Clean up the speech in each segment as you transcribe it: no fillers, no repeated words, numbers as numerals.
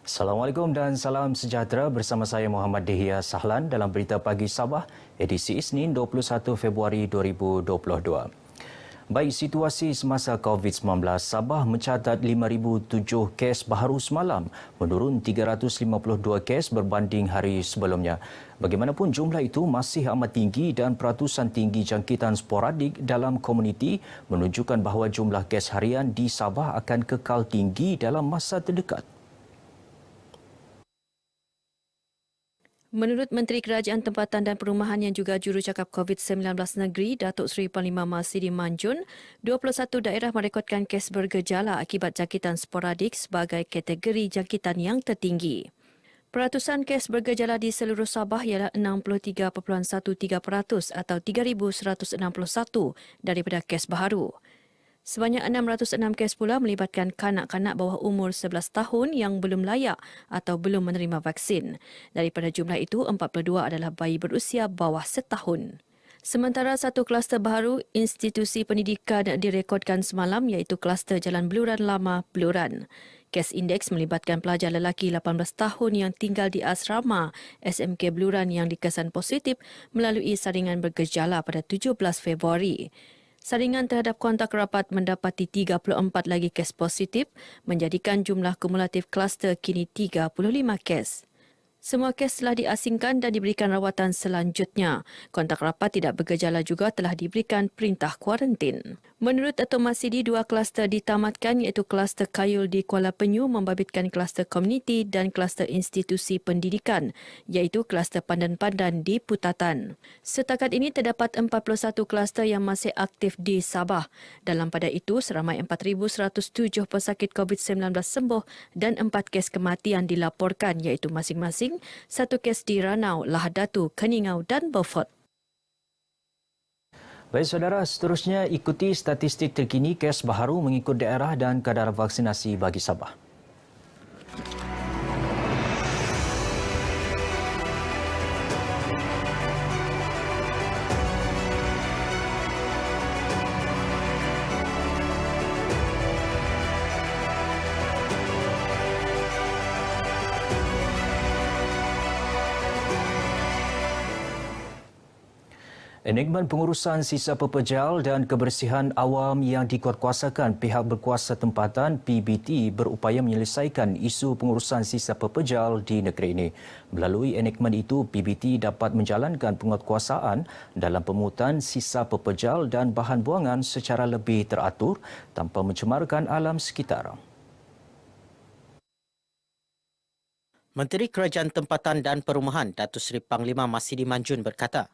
Assalamualaikum dan salam sejahtera, bersama saya Muhammad Dehia Sahlan dalam Berita Pagi Sabah, edisi Isnin 21 Februari 2022. Baik, situasi semasa COVID-19, Sabah mencatat 5,007 kes baharu semalam, menurun 352 kes berbanding hari sebelumnya. Bagaimanapun, jumlah itu masih amat tinggi dan peratusan tinggi jangkitan sporadik dalam komuniti menunjukkan bahawa jumlah kes harian di Sabah akan kekal tinggi dalam masa terdekat. Menurut Menteri Kerajaan Tempatan dan Perumahan yang juga jurucakap COVID-19 Negeri, Datuk Seri Panglima Masidi Manjun, 21 daerah merekodkan kes bergejala akibat jangkitan sporadik sebagai kategori jangkitan yang tertinggi. Peratusan kes bergejala di seluruh Sabah ialah 63.13% atau 3,161 daripada kes baharu. Sebanyak 606 kes pula melibatkan kanak-kanak bawah umur 11 tahun yang belum layak atau belum menerima vaksin. Daripada jumlah itu, 42 adalah bayi berusia bawah setahun. Sementara satu kluster baru institusi pendidikan direkodkan semalam iaitu kluster Jalan Beluran Lama, Beluran. Kes indeks melibatkan pelajar lelaki 18 tahun yang tinggal di asrama SMK Beluran yang dikesan positif melalui saringan bergejala pada 17 Februari. Saringan terhadap kontak rapat mendapati 34 lagi kes positif, menjadikan jumlah kumulatif kluster kini 35 kes. Semua kes telah diasingkan dan diberikan rawatan selanjutnya. Kontak rapat tidak bergejala juga telah diberikan perintah kuarantin. Menurut Datuk Masidi, 2 kluster ditamatkan iaitu kluster Kayul di Kuala Penyu membabitkan kluster komuniti dan kluster institusi pendidikan iaitu kluster Pandan-Pandan di Putatan. Setakat ini terdapat 41 kluster yang masih aktif di Sabah. Dalam pada itu, seramai 4,107 pesakit COVID-19 sembuh dan 4 kes kematian dilaporkan iaitu masing-masing 1 kes di Ranau, Lahadatu, Keningau dan Beaufort. Baik saudara, seterusnya ikuti statistik terkini kes baharu mengikut daerah dan kadar vaksinasi bagi Sabah. Enigmen pengurusan sisa pepejal dan kebersihan awam yang dikuatkuasakan pihak berkuasa tempatan PBT berupaya menyelesaikan isu pengurusan sisa pepejal di negeri ini. Melalui enigmen itu, PBT dapat menjalankan penguatkuasaan dalam pemungutan sisa pepejal dan bahan buangan secara lebih teratur tanpa mencemarkan alam sekitar. Menteri Kerajaan Tempatan dan Perumahan Datuk Seri Panglima Masidi Manjun berkata,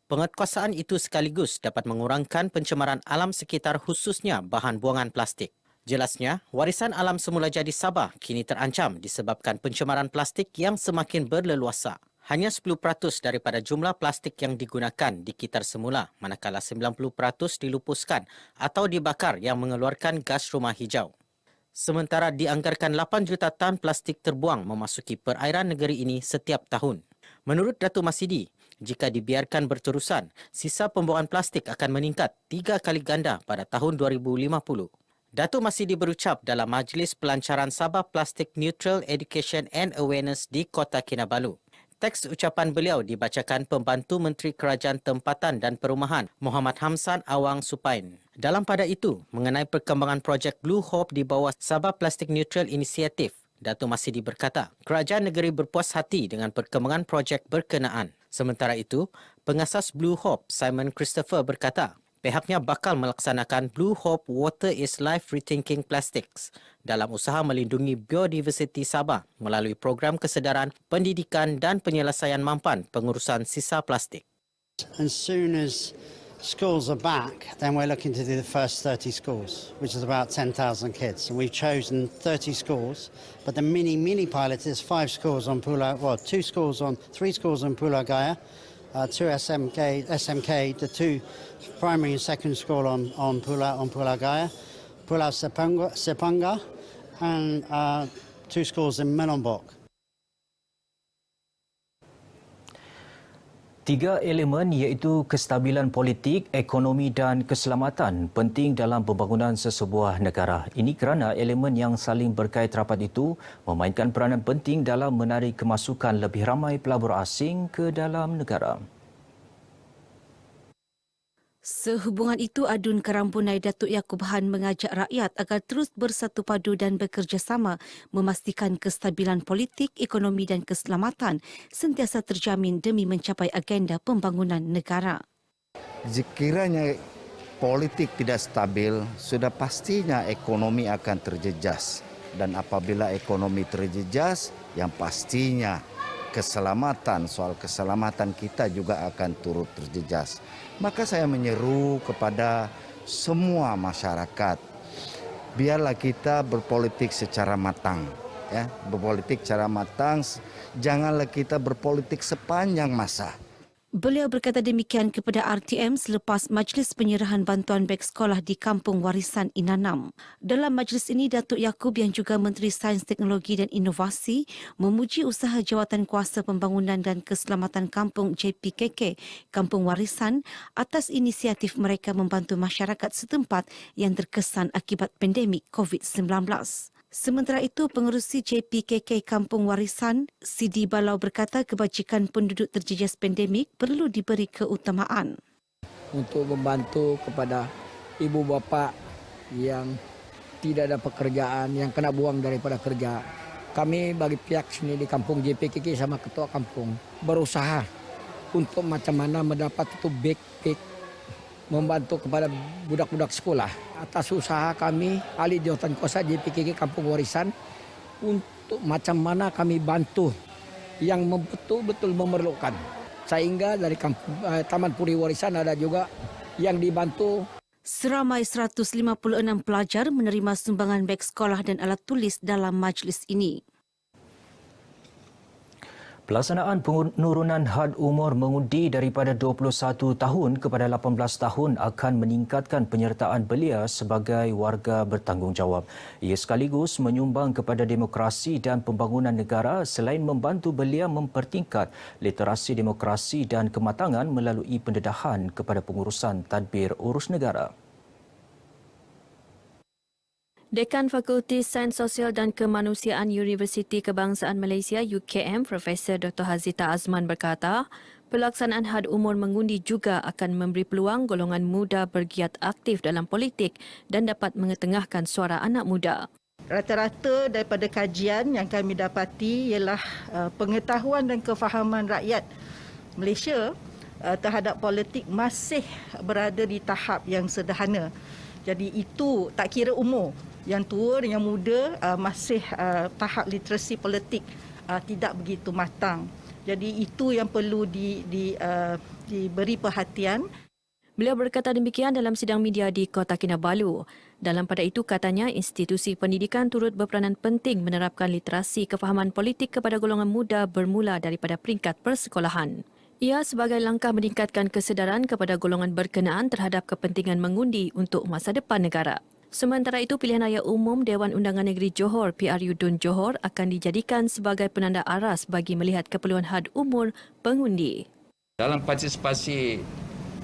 penguatkuasaan itu sekaligus dapat mengurangkan pencemaran alam sekitar khususnya bahan buangan plastik. Jelasnya, warisan alam semula jadi Sabah kini terancam disebabkan pencemaran plastik yang semakin berleluasa. Hanya 10% daripada jumlah plastik yang digunakan dikitar semula, manakala 90% dilupuskan atau dibakar yang mengeluarkan gas rumah hijau. Sementara dianggarkan 8 juta tan plastik terbuang memasuki perairan negeri ini setiap tahun. Menurut Datuk Masidi, jika dibiarkan berterusan, sisa pembuangan plastik akan meningkat 3 kali ganda pada tahun 2050. Datuk Masidi berucap dalam Majlis Pelancaran Sabah Plastic Neutral Education and Awareness di Kota Kinabalu. Teks ucapan beliau dibacakan Pembantu Menteri Kerajaan Tempatan dan Perumahan Muhammad Hamsan Awang Supain. Dalam pada itu, mengenai perkembangan projek Blue Hope di bawah Sabah Plastic Neutral Initiative, Datuk Masidi berkata, kerajaan negeri berpuas hati dengan perkembangan projek berkenaan. Sementara itu, pengasas Blue Hope, Simon Christopher berkata, pihaknya bakal melaksanakan Blue Hope Water is Life Rethinking Plastics dalam usaha melindungi biodiversiti Sabah melalui program kesedaran, pendidikan dan penyelesaian mampan pengurusan sisa plastik. As soon as schools are back, then we're looking to do the first 30 schools, which is about 10,000 kids. And we've chosen 30 schools, but the mini pilot is 5 schools on Pulau, 3 schools on Pulau Gaya, 2 SMK, the 2 primary and second school on Pulau Gaya, Pulau Sepanga, and 2 schools in Melonbok. Tiga elemen iaitu kestabilan politik, ekonomi dan keselamatan penting dalam pembangunan sesebuah negara. Ini kerana elemen yang saling berkait rapat itu memainkan peranan penting dalam menarik kemasukan lebih ramai pelabur asing ke dalam negara. Sehubungan itu, Adun Karampunai Datuk Yaakob Han mengajak rakyat agar terus bersatu padu dan bekerjasama memastikan kestabilan politik, ekonomi dan keselamatan sentiasa terjamin demi mencapai agenda pembangunan negara. Sekiranya politik tidak stabil, sudah pastinya ekonomi akan terjejas. Dan apabila ekonomi terjejas, yang pastinya soal keselamatan kita juga akan turut terjejas. Maka saya menyeru kepada semua masyarakat, biarlah kita berpolitik secara matang. Ya, berpolitik secara matang, janganlah kita berpolitik sepanjang masa. Beliau berkata demikian kepada RTM selepas majlis penyerahan bantuan beg sekolah di Kampung Warisan Inanam. Dalam majlis ini, Datuk Yaakob yang juga Menteri Sains, Teknologi dan Inovasi memuji usaha Jawatan Kuasa Pembangunan dan Keselamatan Kampung JPKK Kampung Warisan atas inisiatif mereka membantu masyarakat setempat yang terkesan akibat pandemik COVID-19. Sementara itu, pengerusi JPKK Kampung Warisan, Sidi Balau berkata kebajikan penduduk terjejas pandemik perlu diberi keutamaan. Untuk membantu kepada ibu bapa yang tidak ada pekerjaan, yang kena buang daripada kerja. Kami bagi pihak sini di Kampung JPKK sama Ketua Kampung berusaha untuk macam mana mendapat itu beg membantu kepada budak-budak sekolah. Atas usaha kami, ahli jawatan kuasa JPKK Kampung Warisan, untuk macam mana kami bantu yang betul-betul memerlukan. Sehingga dari Taman Puri Warisan ada juga yang dibantu. Seramai 156 pelajar menerima sumbangan beg sekolah dan alat tulis dalam majlis ini. Pelaksanaan penurunan had umur mengundi daripada 21 tahun kepada 18 tahun akan meningkatkan penyertaan belia sebagai warga bertanggungjawab. Ia sekaligus menyumbang kepada demokrasi dan pembangunan negara selain membantu belia mempertingkat literasi demokrasi dan kematangan melalui pendedahan kepada pengurusan tadbir urus negara. Dekan Fakulti Sains Sosial dan Kemanusiaan Universiti Kebangsaan Malaysia UKM Profesor Dr. Hazita Azman berkata, pelaksanaan had umur mengundi juga akan memberi peluang golongan muda bergiat aktif dalam politik dan dapat mengetengahkan suara anak muda. Rata-rata daripada kajian yang kami dapati ialah pengetahuan dan kefahaman rakyat Malaysia terhadap politik masih berada di tahap yang sederhana. Jadi itu tak kira umur. Yang tua dan yang muda masih tahap literasi politik tidak begitu matang. Jadi itu yang perlu diberi perhatian. Beliau berkata demikian dalam sidang media di Kota Kinabalu. Dalam pada itu katanya institusi pendidikan turut berperanan penting menerapkan literasi kefahaman politik kepada golongan muda bermula daripada peringkat persekolahan. Ia sebagai langkah meningkatkan kesedaran kepada golongan berkenaan terhadap kepentingan mengundi untuk masa depan negara. Sementara itu, pilihan raya umum Dewan Undangan Negeri Johor PRU Dun Johor akan dijadikan sebagai penanda aras bagi melihat keperluan had umur pengundi. Dalam partisipasi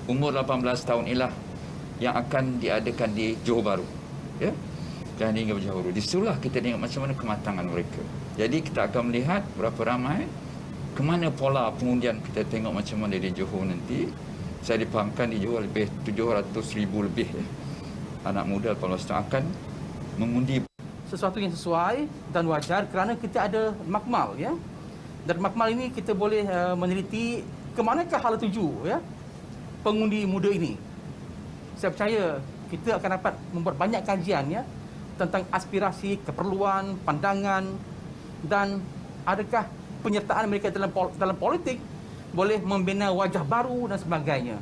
umur 18 tahun ialah yang akan diadakan di Johor Bahru. Ya? Dan hingga Johor Bahru. Di situlah kita tengok macam mana kematangan mereka. Jadi kita akan melihat berapa ramai, ke mana pola pengundian kita tengok macam mana di Johor nanti. Saya dipahamkan di Johor lebih 700,000 lebih anak muda 18 tahun akan mengundi. Sesuatu yang sesuai dan wajar kerana kita ada makmal, ya. Dan makmal ini kita boleh meneliti ke manakah hala tuju, ya, pengundi muda ini. Saya percaya kita akan dapat membuat banyak kajian, ya, tentang aspirasi, keperluan, pandangan dan adakah penyertaan mereka dalam politik boleh membina wajah baru dan sebagainya.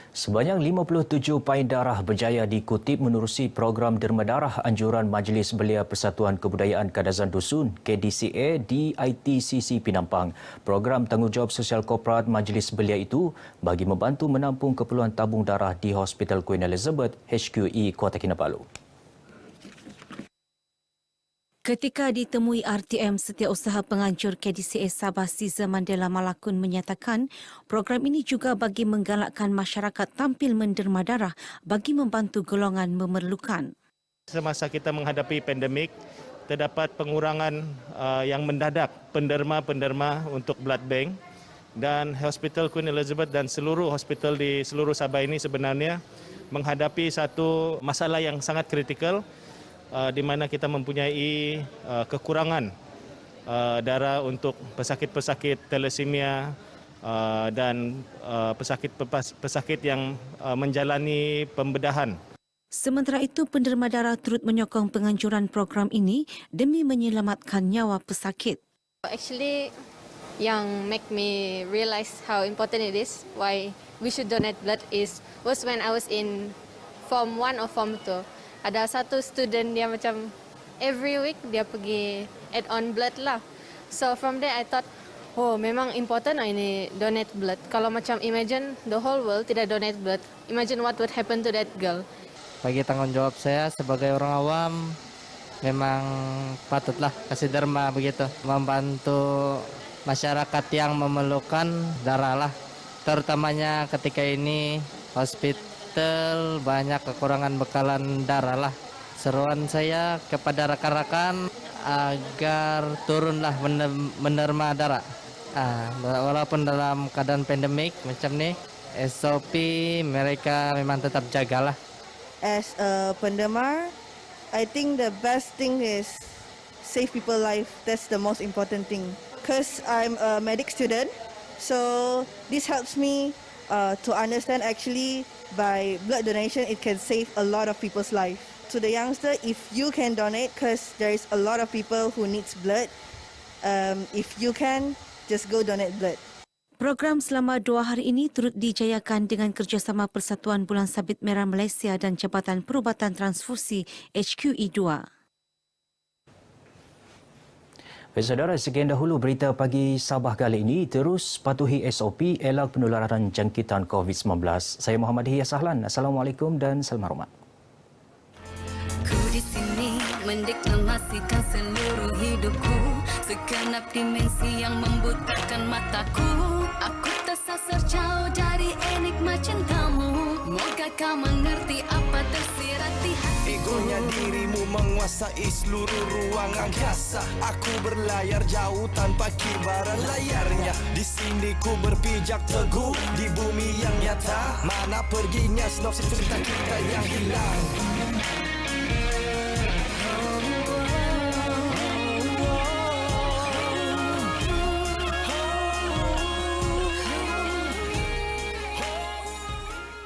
Sebanyak 57 payindarah berjaya dikutip menerusi program derma darah anjuran Majlis Belia Persatuan Kebudayaan Kadazan Dusun KDCA di ITCC Pinampang. Program Tanggungjawab Sosial Korporat Majlis Belia itu bagi membantu menampung keperluan tabung darah di Hospital Queen Elizabeth HQE Kota Kinabalu. Ketika ditemui RTM, Setiausaha Penganjur KDCA Sabah Caesar Mandela Malakun menyatakan program ini juga bagi menggalakkan masyarakat tampil menderma darah bagi membantu golongan memerlukan. Semasa kita menghadapi pandemik, terdapat pengurangan yang mendadak penderma-penderma untuk blood bank, dan Hospital Queen Elizabeth dan seluruh hospital di seluruh Sabah ini sebenarnya menghadapi satu masalah yang sangat kritikal, di mana kita mempunyai kekurangan darah untuk pesakit-pesakit thalassemia dan pesakit yang menjalani pembedahan. Sementara itu, penderma darah turut menyokong penganjuran program ini demi menyelamatkan nyawa pesakit. Actually, yang make me realize how important it is, why we should donate blood was when I was in Form 1 or Form 2. Ada satu student dia macam every week dia pergi add on blood lah. So from there I thought, oh memang important lah ini donate blood. Kalau macam imagine the whole world tidak donate blood, imagine what would happen to that girl. Bagi tanggung jawab saya sebagai orang awam, memang patutlah kasih derma begitu, membantu masyarakat yang memerlukan darah lah. Terutamanya ketika ini hospital banyak kekurangan bekalan darah lah. Seruan saya kepada rekan-rekan agar turunlah menerima darah. Walaupun dalam keadaan pandemik macam ni, SOP mereka memang tetap jagalah. As a penderma, I think the best thing is save people life. That's the most important thing. Because I'm a medic student, so this helps me to understand actually by blood donation it can save a lot of people's life. To the youngster, if you can donate, because there is a lot of people who needs blood, if you can, just go donate blood. Program selama 2 hari ini turut dijayakan dengan kerjasama Persatuan Bulan Sabit Merah Malaysia dan Jabatan Perubatan Transfusi HQE2. Saudara, sekian dahulu berita pagi Sabah kali ini. Terus patuhi SOP elak penularan jangkitan COVID-19. Saya Muhammad Hiyah Sahlan. Assalamualaikum dan salam hormat. Ku di sini mendeklamasikan seluruh hidupku, segenap dimensi yang membutakan mataku. Aku tersasar jauh dari enigma cintamu. Moga kau mengerti apa tersirat di hatiku. Egonya dirimu menguasai seluruh ruang angkasa. Aku berlayar jauh tanpa kibaran layarnya. Di sini ku berpijak teguh di bumi yang nyata. Mana perginya sinopsis cerita kita yang hilang.